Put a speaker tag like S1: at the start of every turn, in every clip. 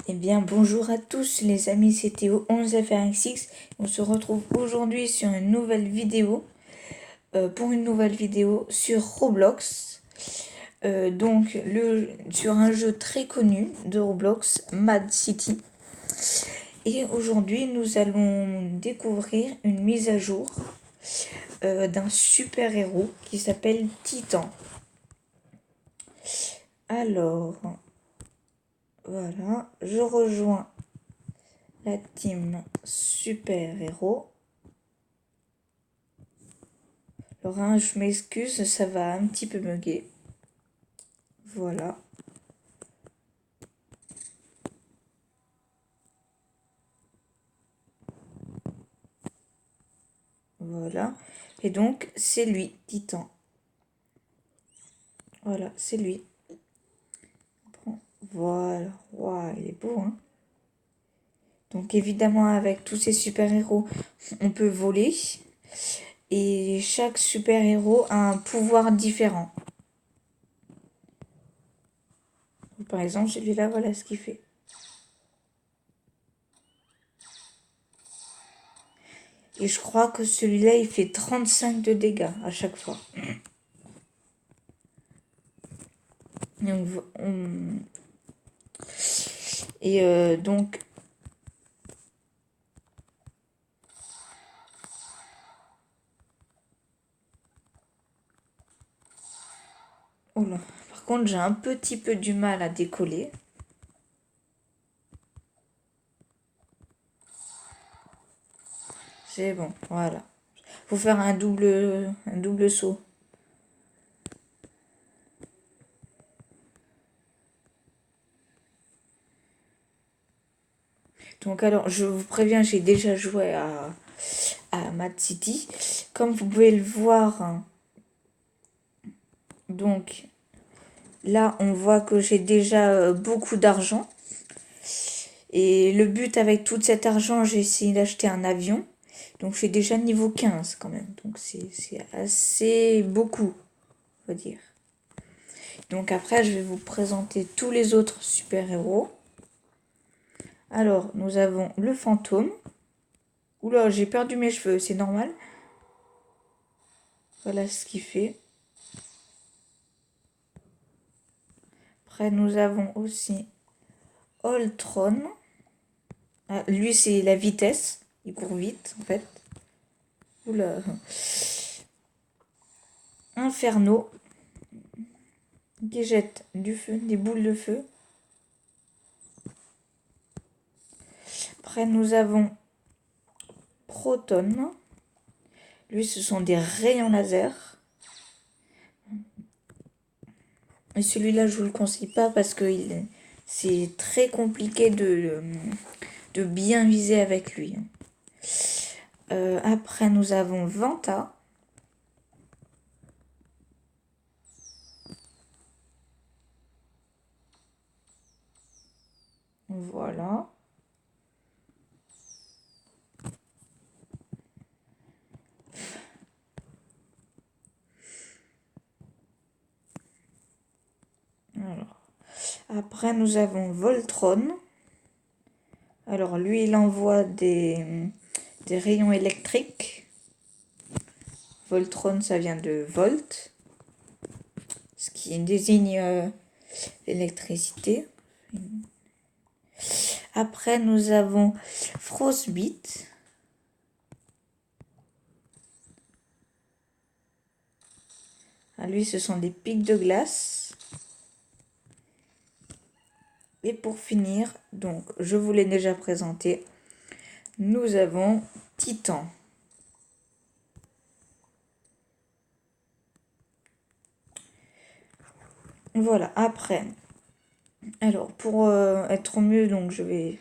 S1: Eh bien, bonjour à tous les amis, c'était au 11FRX6. On se retrouve aujourd'hui sur une nouvelle vidéo, pour une nouvelle vidéo sur Roblox. Donc, sur un jeu très connu de Roblox, Mad City. Et aujourd'hui, nous allons découvrir une mise à jour d'un super-héros qui s'appelle Titan. Alors, voilà, je rejoins la team super-héros. Alors, hein, je m'excuse, ça va un petit peu bugger. Voilà. Voilà. Et donc, c'est lui, Titan. Voilà, c'est lui. Voilà. Waouh, il est beau, hein. Donc, évidemment, avec tous ces super-héros, on peut voler. Et chaque super-héros a un pouvoir différent. Par exemple, celui-là, voilà ce qu'il fait. Et je crois que celui-là, il fait 35 de dégâts à chaque fois. Donc, oh là. Par contre, j'ai un petit peu du mal à décoller. C'est bon, voilà. Faut faire un double saut. Donc alors, je vous préviens, j'ai déjà joué à Mad City. Comme vous pouvez le voir, hein, donc là, on voit que j'ai déjà beaucoup d'argent. Et le but avec tout cet argent, j'ai essayé d'acheter un avion. Donc je suis déjà niveau 15 quand même. Donc c'est assez beaucoup, on va dire. Donc après, je vais vous présenter tous les autres super-héros. Alors, nous avons le fantôme. Oula, j'ai perdu mes cheveux, c'est normal. Voilà ce qu'il fait. Après, nous avons aussi Ultron. Ah, lui, c'est la vitesse. Il court vite, en fait. Oula. Inferno. Qui jette du feu, des boules de feu. Après, nous avons Proton. Lui, ce sont des rayons laser. Et celui-là, je vous le conseille pas parce que c'est très compliqué de bien viser avec lui. Après, nous avons Vanta. Voilà. Alors. Après, nous avons Voltron. Alors, lui, il envoie des rayons électriques. Voltron, ça vient de volt, ce qui désigne l'électricité. Après, nous avons Frostbite. Ah, lui, ce sont des pics de glace. Et pour finir, donc, je vous l'ai déjà présenté, nous avons Titan. Voilà, après, alors pour être mieux, donc je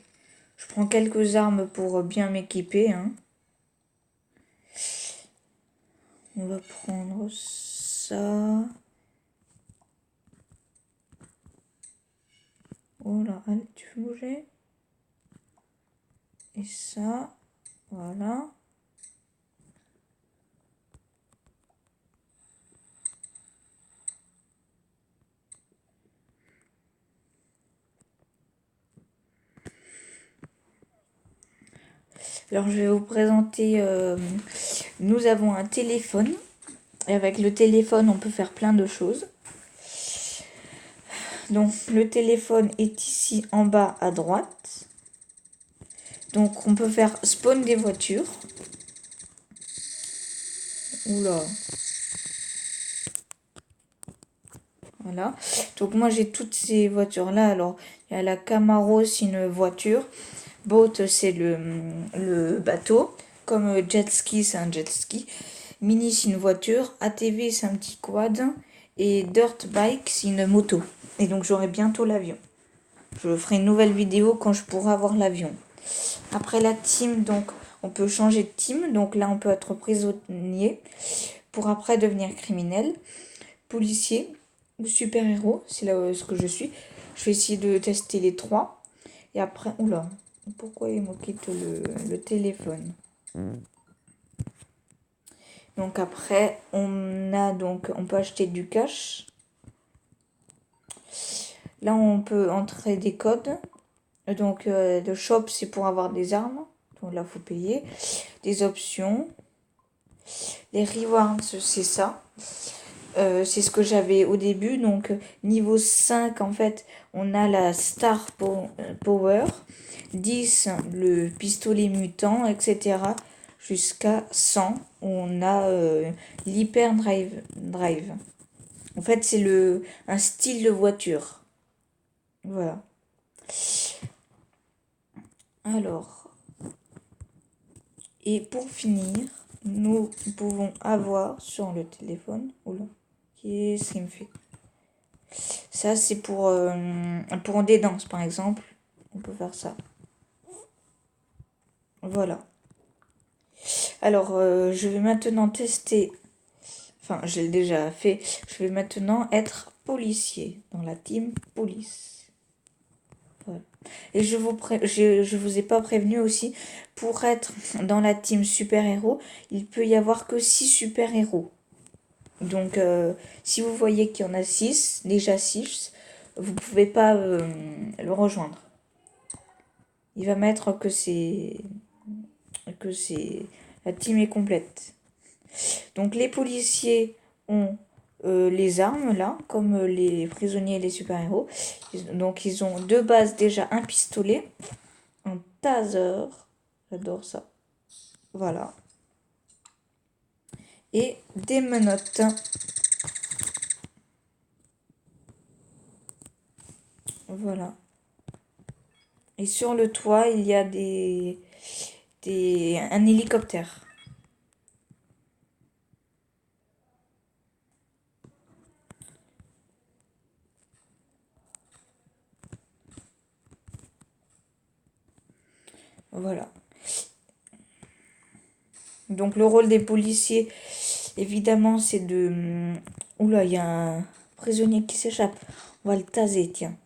S1: prends quelques armes pour bien m'équiper. Hein. On va prendre ça. Oh là, allez, tu veux bouger? Et ça, voilà. Alors je vais vous présenter, nous avons un téléphone. Et avec le téléphone, on peut faire plein de choses. Donc le téléphone est ici en bas à droite. Donc on peut faire spawn des voitures. Oula. Voilà. Donc moi j'ai toutes ces voitures là. Alors il y a la Camaro, c'est une voiture. Boat, c'est le bateau. Comme jet ski, c'est un jet ski. Mini, c'est une voiture. ATV, c'est un petit quad. Et dirt bike, c'est une moto. Et donc j'aurai bientôt l'avion. Je ferai une nouvelle vidéo quand je pourrai avoir l'avion. Après la team, donc on peut changer de team. Donc là, on peut être prisonnier pour après devenir criminel, policier ou super-héros. C'est là ce que je suis. Je vais essayer de tester les trois. Et après, oula, pourquoi il me quitte le téléphone? Donc après, on peut acheter du cash. Là, on peut entrer des codes. Donc, le shop, c'est pour avoir des armes. Donc là, faut payer. Des options. Les rewards, c'est ça. C'est ce que j'avais au début. Donc, niveau 5, en fait, on a la Star Power. 10, le pistolet mutant, etc. Jusqu'à 100, on a l'hyper drive. En fait, c'est un style de voiture. Voilà. Alors, et pour finir, nous pouvons avoir sur le téléphone, oula, qu'est-ce qu'il me fait? Ça, c'est pour des danses, par exemple. On peut faire ça. Voilà. Alors, je vais maintenant tester. Enfin, j'ai déjà fait. Je vais maintenant être policier dans la team police. Voilà. Et je vous ai pas prévenu aussi, pour être dans la team super-héros, il peut y avoir que 6 super-héros. Donc, si vous voyez qu'il y en a 6, déjà 6, vous pouvez pas le rejoindre. Il va mettre que la team est complète. Donc, les policiers ont les armes, là, comme les prisonniers et les super-héros. Donc, ils ont de base déjà un pistolet, un taser, j'adore ça, voilà, et des menottes. Voilà. Et sur le toit, il y a un hélicoptère. Voilà. Donc le rôle des policiers, évidemment, c'est de... Oula, il y a un prisonnier qui s'échappe. On va le taser, tiens.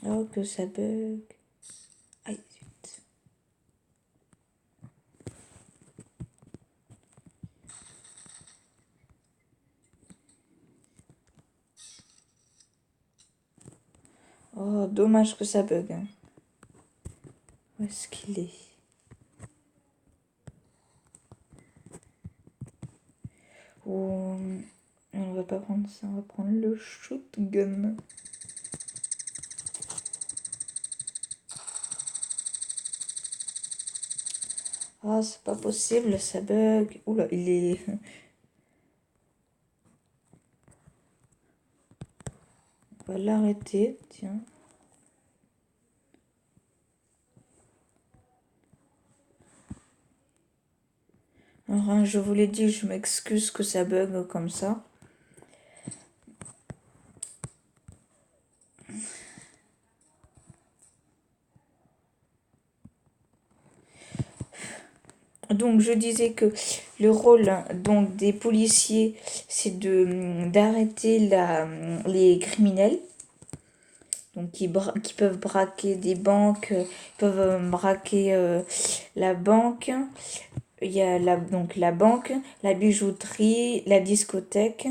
S1: Oh, que ça bug. Aïe, zut. Oh, dommage que ça bug. Hein. Où est-ce qu'il est? Oh, on va pas prendre ça, on va prendre le shotgun. Ah, c'est pas possible, ça bug. Oula, il est... On va l'arrêter, tiens. Alors, hein, je vous l'ai dit, je m'excuse que ça bug comme ça. Donc, je disais que le rôle donc, des policiers, c'est d'arrêter les criminels. Donc, qui peuvent braquer des banques, peuvent braquer la banque. Il y a donc la banque, la bijouterie, la discothèque,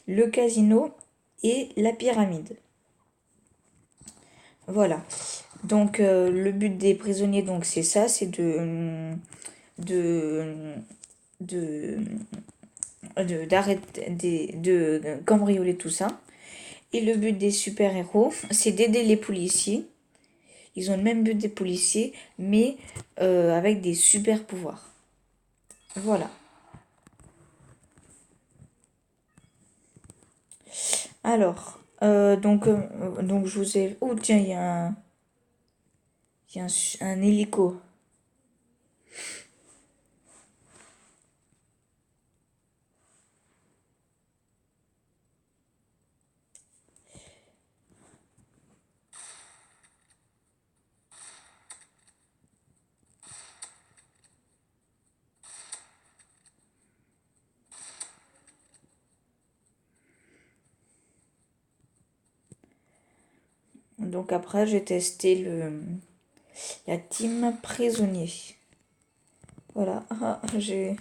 S1: le casino et la pyramide. Voilà. Donc, le but des prisonniers, donc, c'est ça, c'est de, de, d'arrêter, de cambrioler tout ça. Et le but des super-héros, c'est d'aider les policiers. Ils ont le même but des policiers, mais avec des super pouvoirs. Voilà. Alors, donc je vous ai... Oh tiens, il y a un hélico. Donc après, j'ai testé la team prisonnier. Voilà, j'ai...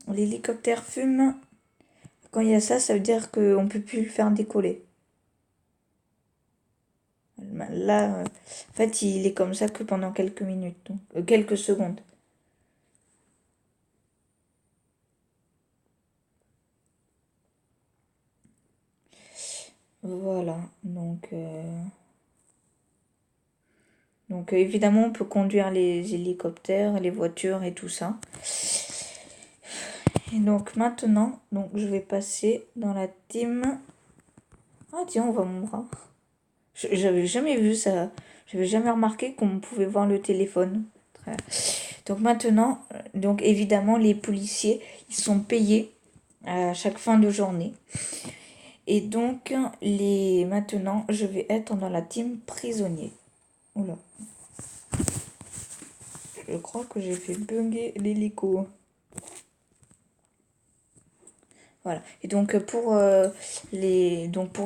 S1: L'hélicoptère fume. Quand il y a ça, ça veut dire qu'on peut plus le faire décoller. Là, en fait, il est comme ça que pendant quelques minutes, donc quelques secondes. Voilà, donc évidemment, on peut conduire les hélicoptères, les voitures et tout ça. Et donc maintenant, donc je vais passer dans la team. Ah tiens, on voit mon bras. J'avais jamais vu ça. J'avais jamais remarqué qu'on pouvait voir le téléphone. Donc maintenant, donc évidemment, les policiers, ils sont payés à chaque fin de journée. Et donc, maintenant, je vais être dans la team prisonnier. Oula. Je crois que j'ai fait bugger l'hélico. Voilà. Et donc pour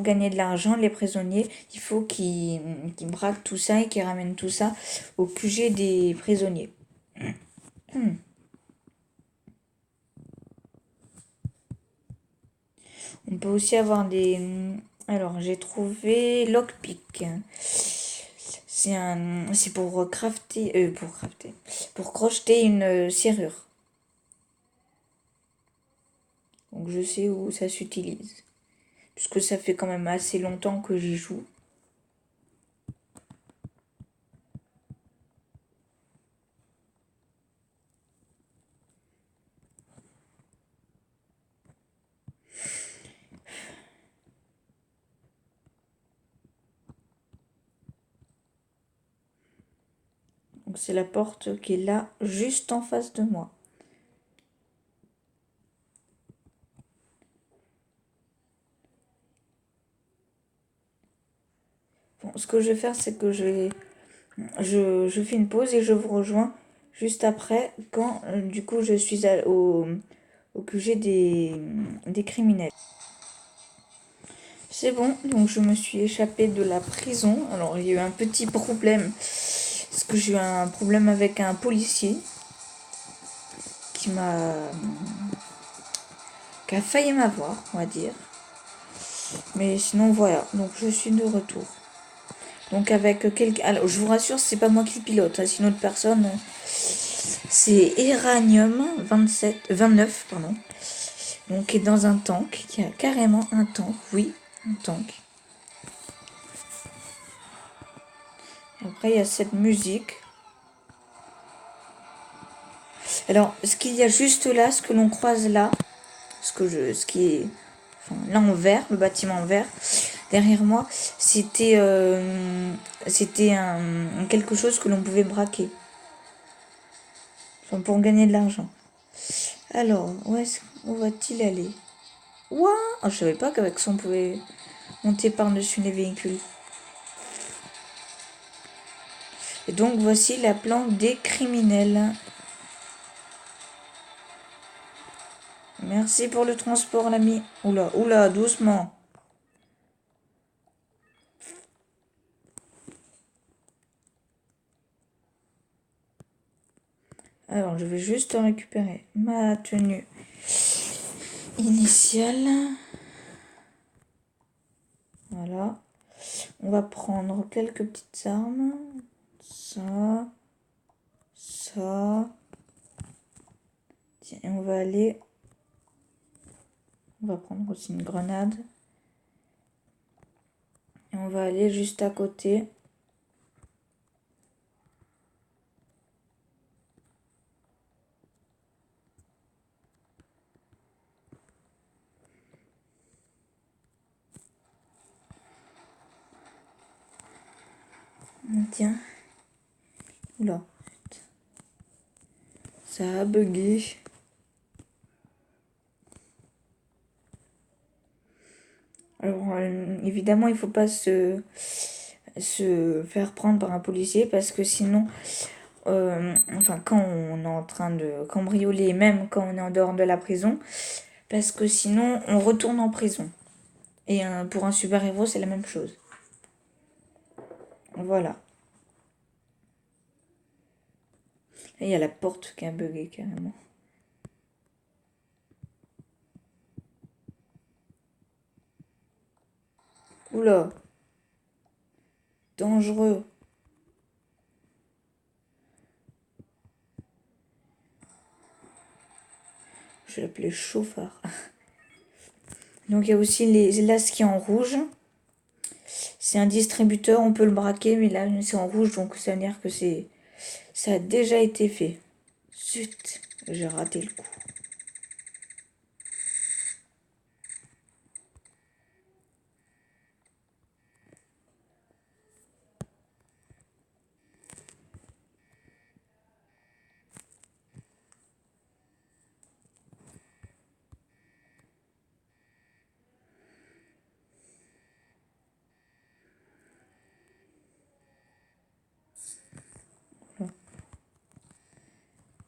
S1: gagner de l'argent, les prisonniers, il faut qu'ils braquent tout ça et qu'ils ramènent tout ça au QG des prisonniers. On peut aussi avoir des... Alors, j'ai trouvé lockpick. C'est pour crafter, pour crocheter une serrure. Donc je sais où ça s'utilise. Puisque ça fait quand même assez longtemps que j'y joue. Donc c'est la porte qui est là, juste en face de moi. Bon, ce que je vais faire, c'est que je fais une pause et je vous rejoins juste après quand du coup je suis au QG des criminels. C'est bon, donc je me suis échappée de la prison. Alors il y a eu un petit problème, parce que j'ai eu un problème avec un policier qui a failli m'avoir, on va dire. Mais sinon voilà, donc je suis de retour. Donc avec quelqu'un... Alors je vous rassure, c'est pas moi qui le pilote, hein, c'est une autre personne. C'est Eranium 29, pardon. Donc qui est dans un tank, qui a carrément un tank, oui, un tank. Après il y a cette musique. Alors ce qu'il y a juste là, ce que l'on croise là, ce qui est... Enfin, là en vert, le bâtiment en vert, derrière moi, c'était quelque chose que l'on pouvait braquer. Enfin, pour gagner de l'argent. Alors, où va-t-il aller? Ouah, oh, je savais pas qu'avec ça on pouvait monter par-dessus les véhicules. Et donc voici la planque des criminels. Merci pour le transport, l'ami. Oula, oula, doucement. Alors, je vais juste récupérer ma tenue initiale. Voilà. On va prendre quelques petites armes. Ça. Ça. Tiens, et on va aller... On va prendre aussi une grenade. Et on va aller juste à côté. Tiens. Oula. Ça a bugué. Alors, évidemment, il faut pas se faire prendre par un policier parce que sinon, enfin, quand on est en train de cambrioler, même quand on est en dehors de la prison, parce que sinon, on retourne en prison. Et pour un super-héros, c'est la même chose. Voilà. Et il y a la porte qui a bugué carrément. Oula. Dangereux. Je vais l'appeler chauffard. Donc il y a aussi là ce qui est en rouge. C'est un distributeur, on peut le braquer, mais là c'est en rouge, donc ça veut dire que ça a déjà été fait. Zut, j'ai raté le coup.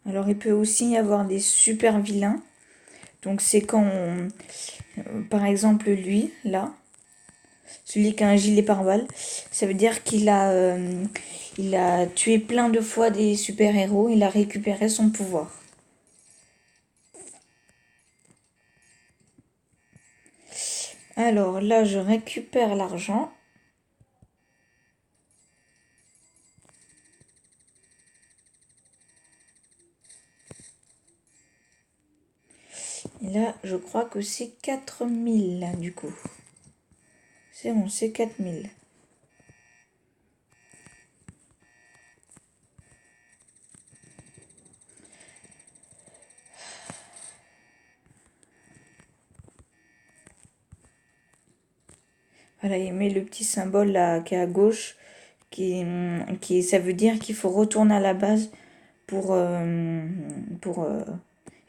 S1: Alors il peut aussi y avoir des super vilains. Donc c'est quand par exemple lui, là, celui qui a un gilet pare-balles, ça veut dire il a tué plein de fois des super-héros, il a récupéré son pouvoir. Alors là, je récupère l'argent. Et là, je crois que c'est 4000 là, du coup. C'est bon, c'est 4000. Voilà, il met le petit symbole là qui est à gauche, ça veut dire qu'il faut retourner à la base pour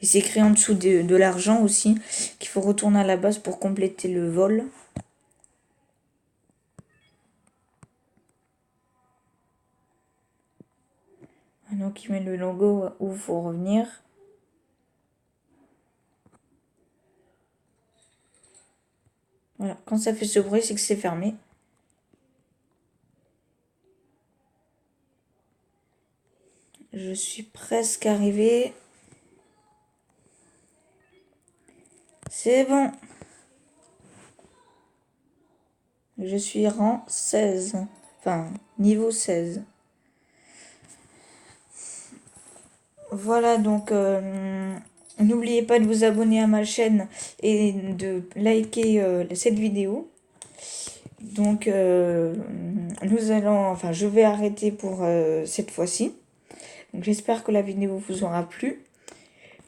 S1: et c'est écrit en dessous de l'argent aussi qu'il faut retourner à la base pour compléter le vol. Donc il met le logo où il faut revenir. Voilà, quand ça fait ce bruit, c'est que c'est fermé. Je suis presque arrivée. C'est bon. Je suis rang 16. Enfin, niveau 16. Voilà, donc n'oubliez pas de vous abonner à ma chaîne et de liker cette vidéo. Donc je vais arrêter pour cette fois-ci. Donc j'espère que la vidéo vous aura plu.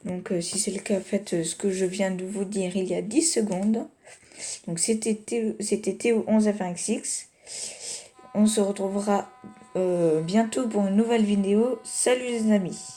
S1: Donc si c'est le cas, faites ce que je viens de vous dire il y a 10 secondes. Donc c'était Théo 11FXX. On se retrouvera bientôt pour une nouvelle vidéo. Salut les amis!